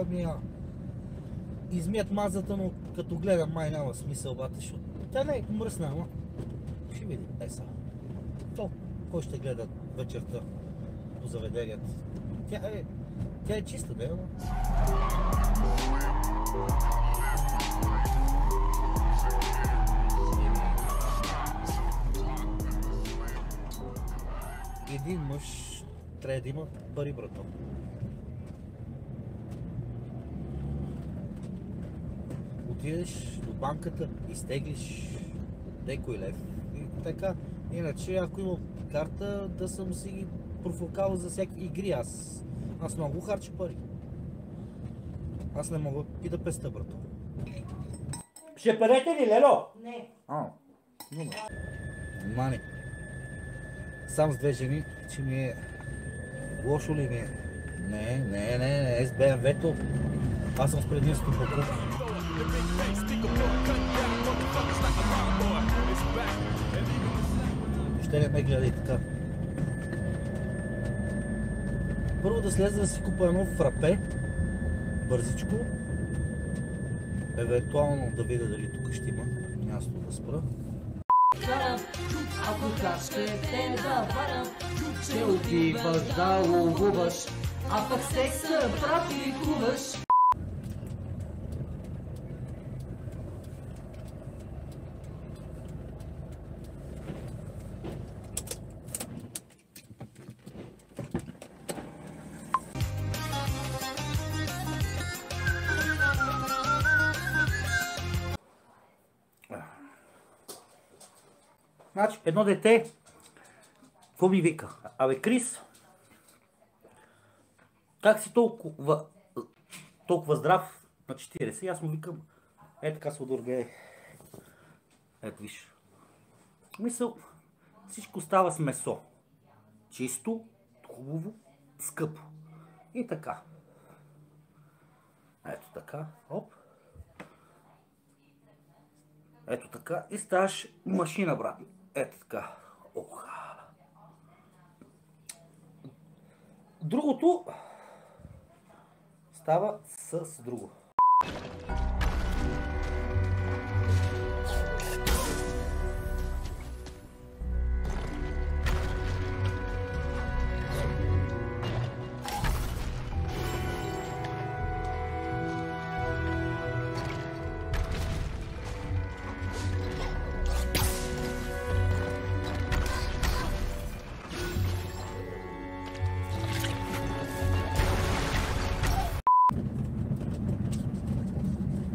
да ми я измият мазата, но като гледам май няма смисъл, бате, защото тя не е мръсна, ама ще видим. Еса. То, кой ще гледа вечерта по заведенията? Тя е чиста, да, ама. Един мъж трябва да има пари, брато. Отидеш до банката, изтеглиш некой лев и така. Иначе, ако имам карта, да съм си ги профукал за всякакви игри. Аз много харча пари. Аз не мога и да песта, брато. Ще перете ли, Лело? Не. Добре. Мани. Сам с две жени, че ми е лошо ли ми е? Не, с БМВ-то. Аз съм с предимство по куп. Ще не ме гледай така. Първо да слеза да си купа едно фрапе, бързичко. Евентуално да видя дали тук ще има място да спра. Ако качка те да варам, ще отиваш да ловуваш, а пък секса практикуваш. Значи, едно дете, какво ми вика? Абе, Крис, как си толкова здрав на 40? И аз му викам, така Сладур, гледай. Ето виж. Мисъл, всичко става с месо. Чисто, хубаво, скъпо. И така. Ето така, оп. Ето така и ставаш машина, брат. Ето така. Оха. Другото става с друго.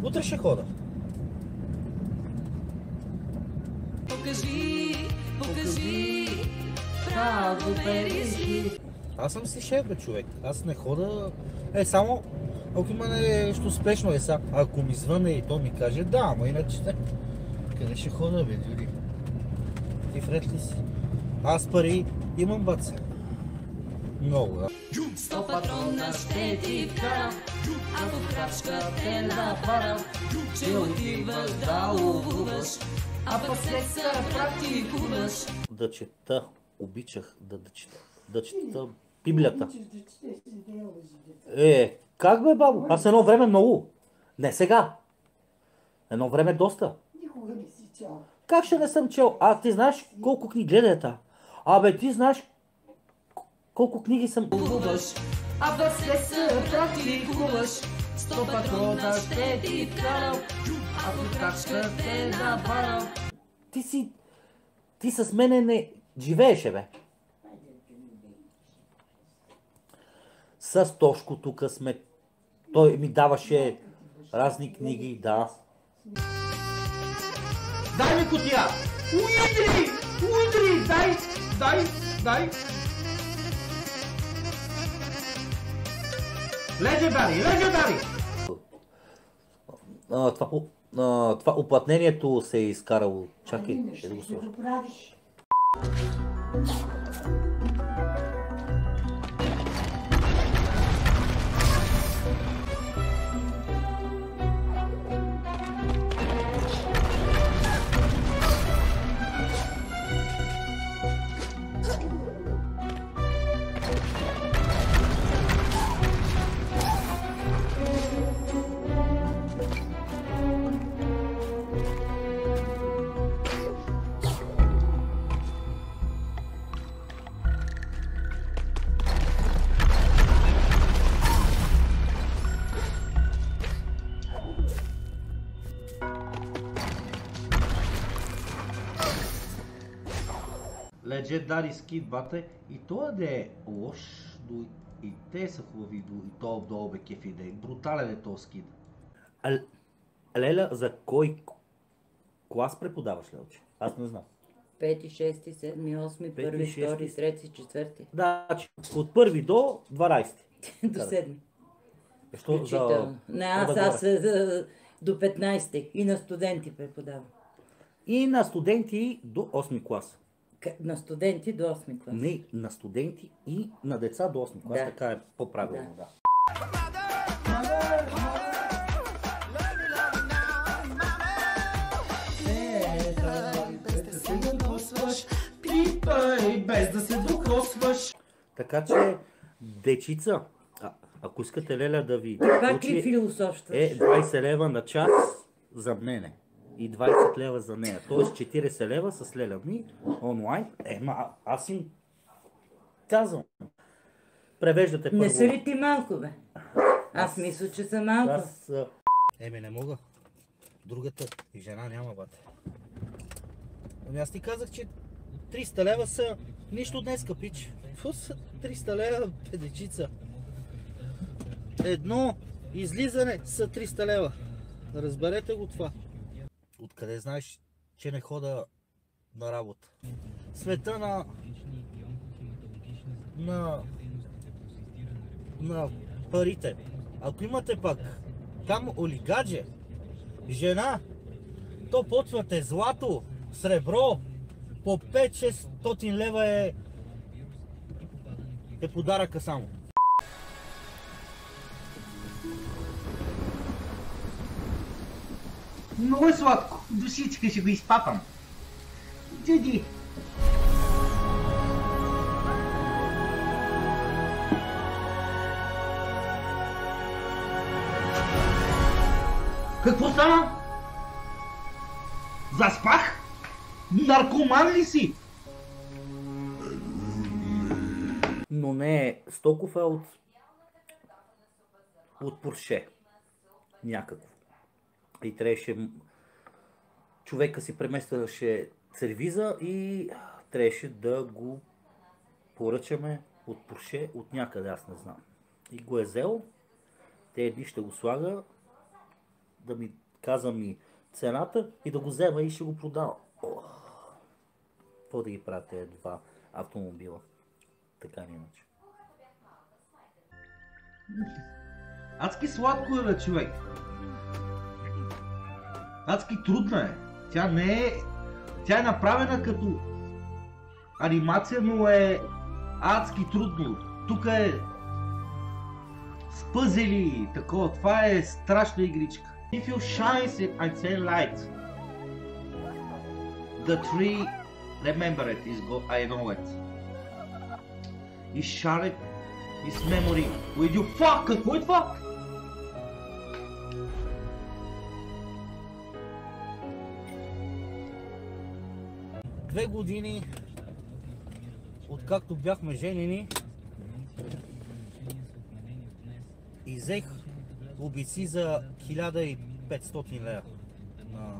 Утре ще хода. Покажи, право бережи. Аз съм си шеф, бе, човек. Аз не хода... само ако има нещо спешно, ако ми звъне и то ми каже, да, ама иначе не. Къде ще хода, бе, дори? Ти вред ли си? Аз пари имам, баце. Много, да. 100 патрона ще ти вкарам, ако в крачка те напарам, че отиваш да ловуваш, а пък секса практикуваш. Да чета, обичах да чета Библията. Как бе, бабо? Аз едно време много. Не сега. Едно време доста. Никога не си чел. Как ще не съм чел? Ти знаеш колко книги гледате? Абе, ти знаеш колко книги съм... Ловуваш, а пък секса практикуваш. 100 патрона ще ти вкарам, ако в крачка те напарам. Ти с мене не живееше, бе. С Тошко тук сме. Той ми даваше разни книги, да. Дай ми кутия! Уидри! Дай! Legendary! Това уплътнението се е изкарало. Чакай, ще да го сложа. Legendary Skid, бате. И той да е лош, и те са хубави, и то долу бе кефи да е. Брутален е този скид. Леля, за кой клас преподаваш, Лелче? Аз не знам. 5, 6, 7, 8, 1, 2, 3, 4. Да, от 1 до 12. До 7. Защо? Аз до 15 и на студенти преподавам. И на студенти до 8 клас. На студенти до 8 клас. Не, на студенти и на деца до 8 клас, така е по-правилно, да. Без да се докосваш. Така че, дечица, ако искате Леля да ви Пак ли философстваш? е 20 лева на час за мене и 20 лева за нея. Тоест 40 лева с Леля ми онлайн. Аз им казвам. Превеждате първо. Не са ли ти малко, бе? Аз мисля, че са малко. Не мога. Другата и жена няма, бате. Ами аз ти казах, че 300 лева са нищо днеска, пич. Какво са 300 лева, педечица? Едно излизане са 300 лева. Разберете го това. Откъде знаеш, че не хода на работа? Света на парите. Ако имате пак там олигадже, жена, то почвате злато, сребро, по 5-600 лева е подаръка само. Много е сладко. Душичка ще го изпапам. Джуди. Какво стана? Заспах? Наркоман ли си? Но не е стоков, от Порше. Някакво. И трябваше... Човека си преместваше сервиза и трябваше да го поръчаме от Порше, от някъде, аз не знам. И го е взел. Те дни ще го слага, да ми каза ми цената и да го взема и ще го продава. Какво да ги правят тези два автомобила? Така не иначе. Адски сладко е, бе, човек. Адски трудна е. Тя не е... Тя е направена като анимация, но е адски трудно. Тук е с пъзели, такова. Това е страшна игричка. If you shines and say light, the tree, remember it, I know it. Is shared his memory with you. Fuck! Какво е това? Две години, откакто бяхме женени, и взех обици за 1500 лева на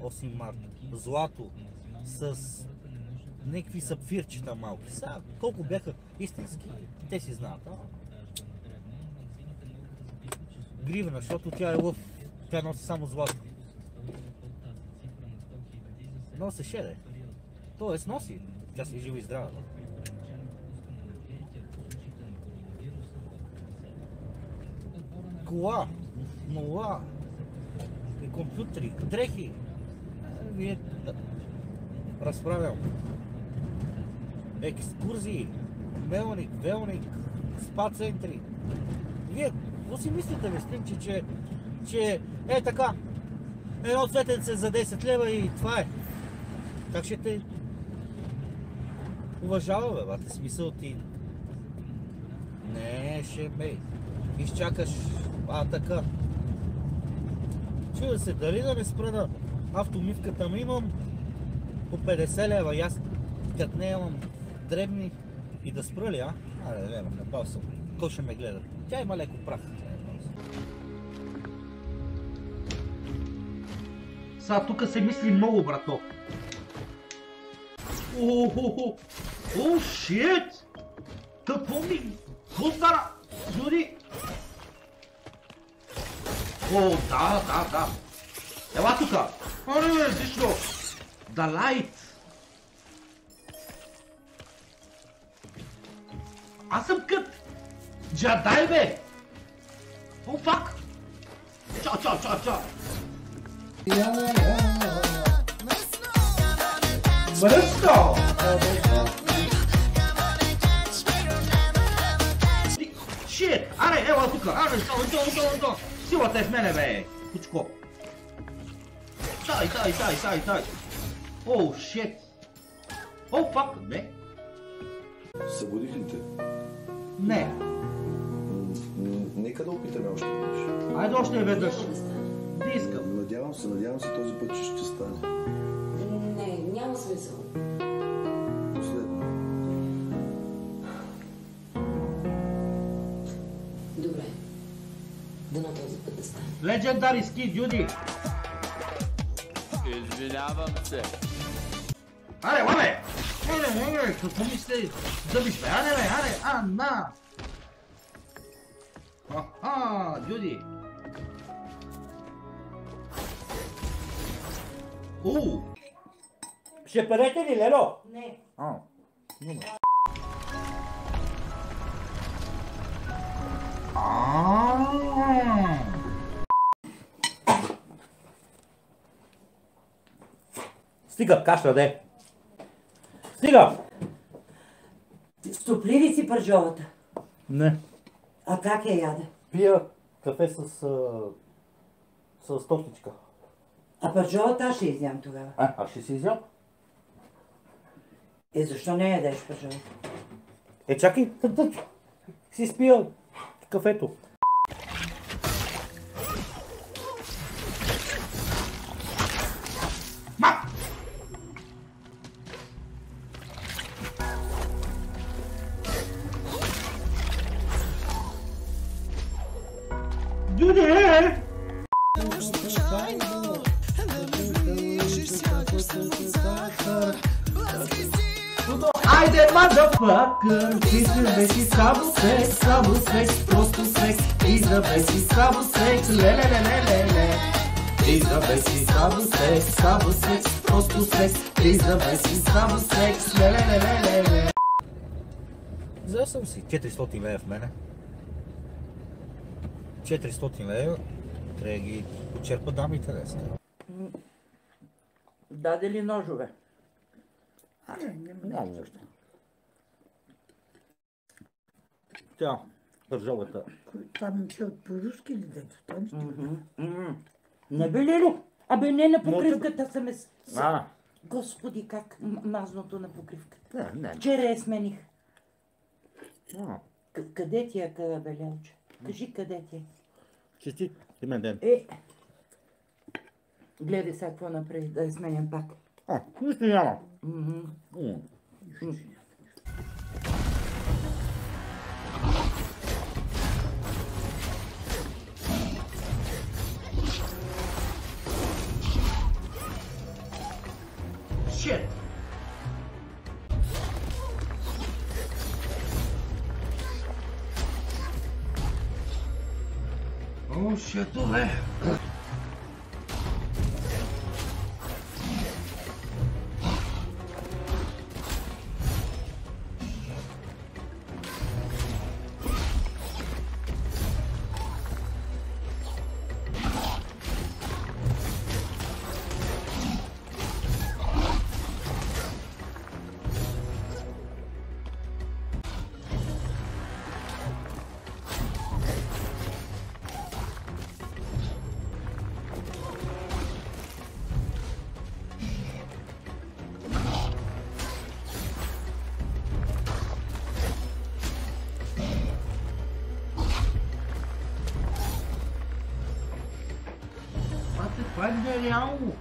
8 марта. Злато с някакви сапфирчета малки. Сега, колко бяха истински, те си знаят. Гривна, защото тя е лъв. Тя носи само злато. Носеше, де. Тоест носи. Тя си е жива и здрава. Кола, мола, компютри, дрехи. Вие разправям. Екскурзии, мелник, велник, спа центри. Вие, какво си мислите, бе, Снимче, че е така, едно цветенце за 10 лева и това е. Как ще те уважава, бе, бате, смисъл ти. Не, ще ме изчакаш, така. Чуда се, дали да не спра на автомивката, ми имам по 50 лева и аз като не имам дребни и да спра ли, а? Не, напал съм. Кой ще ме гледа? Тя има леко прах. Сега тук се мисли много, брато. О, шит! Какво стана? Юди! О, да. Ела тука! Аре, защо? Да лайт! Аз съм кът! Джадай, бе! О, фак! Чао! Мръсно! Шит! Аре, ела тука! Аре, долу! Силата е в мене, бе! Кучко! Тай! О, шит! О, фак! Не! Събудих ли те? Не! Нека да опитаме още веднъж. Айде още веднъж! Не искам! Надявам се този път, че ще стане. Не, няма смисъл. Последно. Добре. Дано този път да стане. Legendary Ski, Judy! Извинявам се. Аре, лабе! Аре, какво мисли? Дъбиш, бе, аре, на! Аха, Judy! Ще перете ли, Лело? Не. Стига, кашля, де. Стига! Стопли ли си пържовата? Не. А как я яде? Пия кафе с топличка. А пържовата аз ще изям тогава. Аз ще си изям. Защо не ядеш пържовата? Чакай, си спия кафето. Judy! Айде, motherfucker, ти се веси само секс, просто секс, и завеси само секс, ле. И завеси само секс, просто секс, и завеси само секс, ле. Взел съм си 400 лева в мене. 400 лева, трябва да ги почерпа дамите днес. Даде ли ножове? Няма нещо. Тя, пържовата. Това момче от по-руски ли дето? Не бе ли? Абе не на покривката са ме... А, Господи, как мазното на покривката. не. Вчера я смених. А, Къде ти е, бе, Лелче? Кажи къде ти е. честит, имен ден. Гледай сега какво направи, да я сменям пак. Нищо няма. Shit! О, shit, бе! Това е нереално!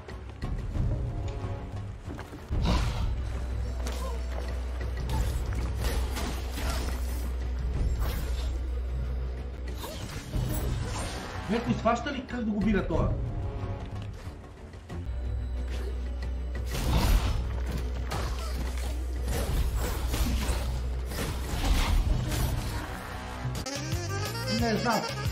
Някой сваща ли как да го бира това? не знам.